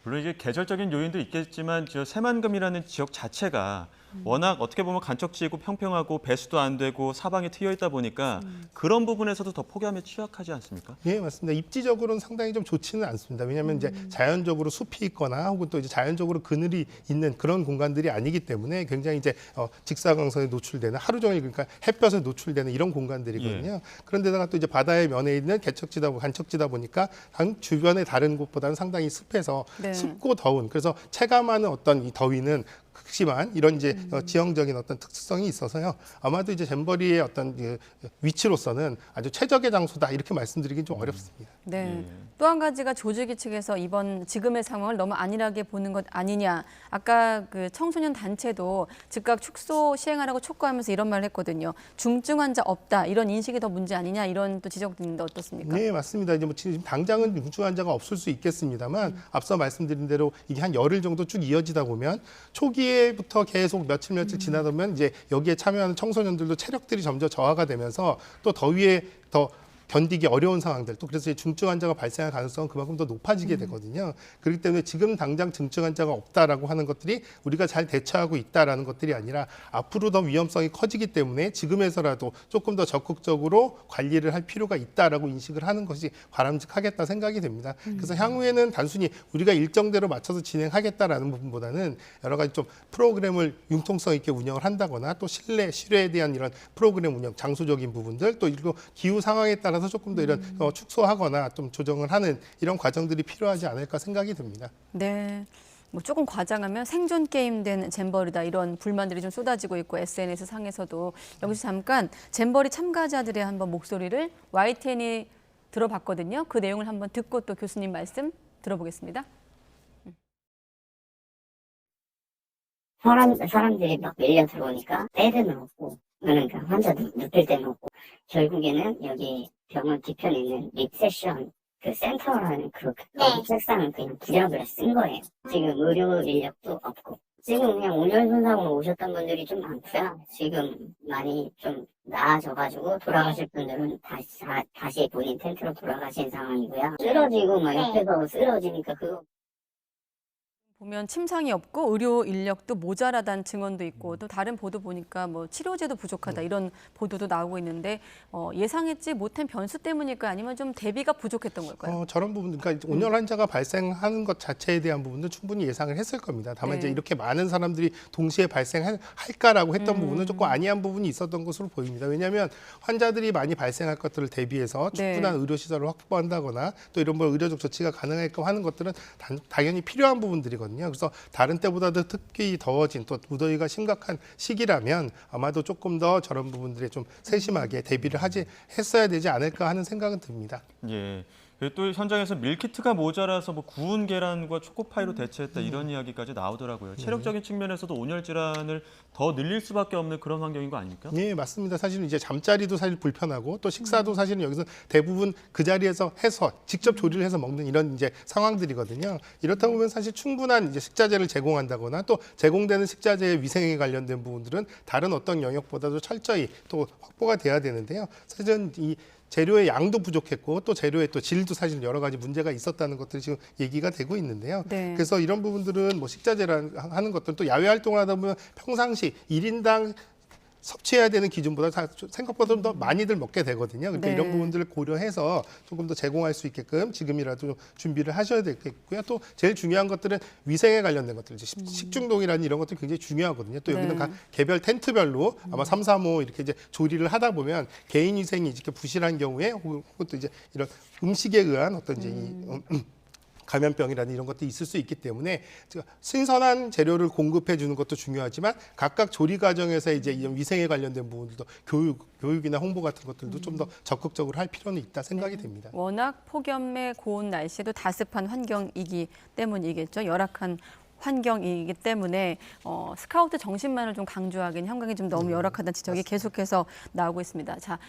물론 이게 계절적인 요인도 있겠지만 저 새만금이라는 지역 자체가 워낙 어떻게 보면 간척지이고 평평하고 배수도 안 되고 사방에 트여 있다 보니까 그런 부분에서도 더 폭염에 취약하지 않습니까? 예, 맞습니다. 입지적으로는 상당히 좀 좋지는 않습니다. 왜냐하면 이제 자연적으로 숲이 있거나 혹은 또 이제 자연적으로 그늘이 있는 그런 공간들이 아니기 때문에 굉장히 이제 직사광선에 노출되는 하루 종일 그러니까 햇볕에 노출되는 이런 공간들이거든요. 그런데다가 또 이제 바다의 면에 있는 간척지다 보니까 주변의 다른 곳보다는 상당히 습해서 네. 습고 더운 그래서 체감하는 어떤 이 더위는 극심한 이런 이제 지형적인 어떤 특수성이 있어서요. 아마도 이제 잼버리의 어떤 그 위치로서는 아주 최적의 장소다 이렇게 말씀드리긴 좀 어렵습니다. 네. 또 한 가지가 조직위 측에서 지금의 상황을 너무 안일하게 보는 것 아니냐. 아까 그 청소년 단체도 즉각 축소 시행하라고 촉구하면서 이런 말을 했거든요. 중증 환자 없다. 이런 인식이 더 문제 아니냐. 이런 또 지적도 있는데 어떻습니까? 네, 맞습니다. 이제 뭐 지금 당장은 중증 환자가 없을 수 있겠습니다만 앞서 말씀드린 대로 이게 한 열흘 정도 쭉 이어지다 보면 초기에부터 계속 며칠 지나다 보면 이제 여기에 참여하는 청소년들도 체력들이 점점 저하가 되면서 또 더위에 더 견디기 어려운 상황들 또 그래서 중증 환자가 발생할 가능성은 그만큼 더 높아지게 되거든요. 그렇기 때문에 지금 당장 중증 환자가 없다라고 하는 것들이 우리가 잘 대처하고 있다라는 것들이 아니라 앞으로 더 위험성이 커지기 때문에 지금에서라도 조금 더 적극적으로 관리를 할 필요가 있다라고 인식을 하는 것이 바람직하겠다 생각이 됩니다. 그래서 향후에는 단순히 우리가 일정대로 맞춰서 진행하겠다라는 부분보다는 여러 가지 좀 프로그램을 융통성 있게 운영을 한다거나 또 실내에 대한 이런 프로그램 운영, 장소적인 부분들 또 그리고 기후 상황에 따라 조금 더 이런 축소하거나 좀 조정을 하는 이런 과정들이 필요하지 않을까 생각이 듭니다. 네. 뭐 조금 과장하면 생존 게임 된 잼버리다 이런 불만들이 좀 쏟아지고 있고 SNS 상에서도 여기서 잠깐 잼버리 참가자들의 한번 목소리를 YTN이 들어봤거든요. 그 내용을 한번 듣고 또 교수님 말씀 들어보겠습니다. 사람들이 막 밀려 들어오니까 애들은 없고, 그러니까 환자들 눕힐 데는 없고, 결국에는 여기 병원 뒤편에 있는 리세션 그 센터라는 그 책상을 그냥 부랴부랴 쓴 거예요. 지금 의료 인력도 없고. 지금 그냥 온열손상으로 오셨던 분들이 좀 많고요. 지금 많이 좀 나아져가지고 돌아가실 분들은 다시 본인 텐트로 돌아가신 상황이고요. 쓰러지고 막 옆에서 쓰러지니까 그거 보면 침상이 없고 의료 인력도 모자라다는 증언도 있고 또 다른 보도 보니까 뭐 치료제도 부족하다 이런 보도도 나오고 있는데 예상했지 못한 변수 때문일까요? 아니면 좀 대비가 부족했던 걸까요? 저런 부분, 그러니까 온열 환자가 발생하는 것 자체에 대한 부분은 충분히 예상을 했을 겁니다. 다만 네. 이제 이렇게 많은 사람들이 동시에 발생할까라고 했던 부분은 조금 아니한 부분이 있었던 것으로 보입니다. 왜냐하면 환자들이 많이 발생할 것들을 대비해서 충분한 네. 의료 시설을 확보한다거나 또 이런 뭐 의료적 조치가 가능할까 하는 것들은 당연히 필요한 부분들이거든요. 그래서 다른 때보다도 특히 더워진 또 무더위가 심각한 시기라면 아마도 조금 더 저런 부분들에 좀 세심하게 대비를 했어야 되지 않을까 하는 생각은 듭니다. 예. 그리고 또 현장에서 밀키트가 모자라서 뭐 구운 계란과 초코파이로 대체했다 이런 이야기까지 나오더라고요. 체력적인 측면에서도 온열 질환을 더 늘릴 수밖에 없는 그런 환경인 거 아닙니까? 네, 맞습니다. 사실은 이제 잠자리도 사실 불편하고 또 식사도 사실은 여기서 대부분 그 자리에서 해서 직접 조리를 해서 먹는 이런 이제 상황들이거든요. 이렇다 보면 사실 충분한 이제 식자재를 제공한다거나 또 제공되는 식자재의 위생에 관련된 부분들은 다른 어떤 영역보다도 철저히 또 확보가 돼야 되는데요. 사실은 이 재료의 양도 부족했고 또 재료의 또 질도 사실 여러 가지 문제가 있었다는 것들이 지금 얘기가 되고 있는데요. 네. 그래서 이런 부분들은 뭐 식자재라는 하는 것들은 또 야외 활동을 하다 보면 평상시 1인당 섭취해야 되는 기준보다 생각보다 좀 더 많이들 먹게 되거든요. 그러니까 네. 이런 부분들을 고려해서 조금 더 제공할 수 있게끔 지금이라도 준비를 하셔야 되겠고요. 또 제일 중요한 것들은 위생에 관련된 것들, 이제 식중독이라는 이런 것들이 굉장히 중요하거든요. 또 여기는 네. 각 개별 텐트별로 아마 3, 4, 5 이렇게 이제 조리를 하다 보면 개인 위생이 이렇게 부실한 경우에 혹은 또 이제 이런 음식에 의한 어떤 이제 감염병이라는 이런 것도 있을 수 있기 때문에 신선한 재료를 공급해 주는 것도 중요하지만 각각 조리 과정에서 이제 이런 위생에 관련된 부분들도 교육이나 홍보 같은 것들도 좀 더 적극적으로 할 필요는 있다 생각이 됩니다. 워낙 폭염에 고온 날씨도 다습한 환경이기 때문이겠죠. 열악한 환경이기 때문에 스카우트 정신만을 좀 강조하기는 현장이 좀 너무 열악하다는 지적이 계속해서 나오고 있습니다. 자,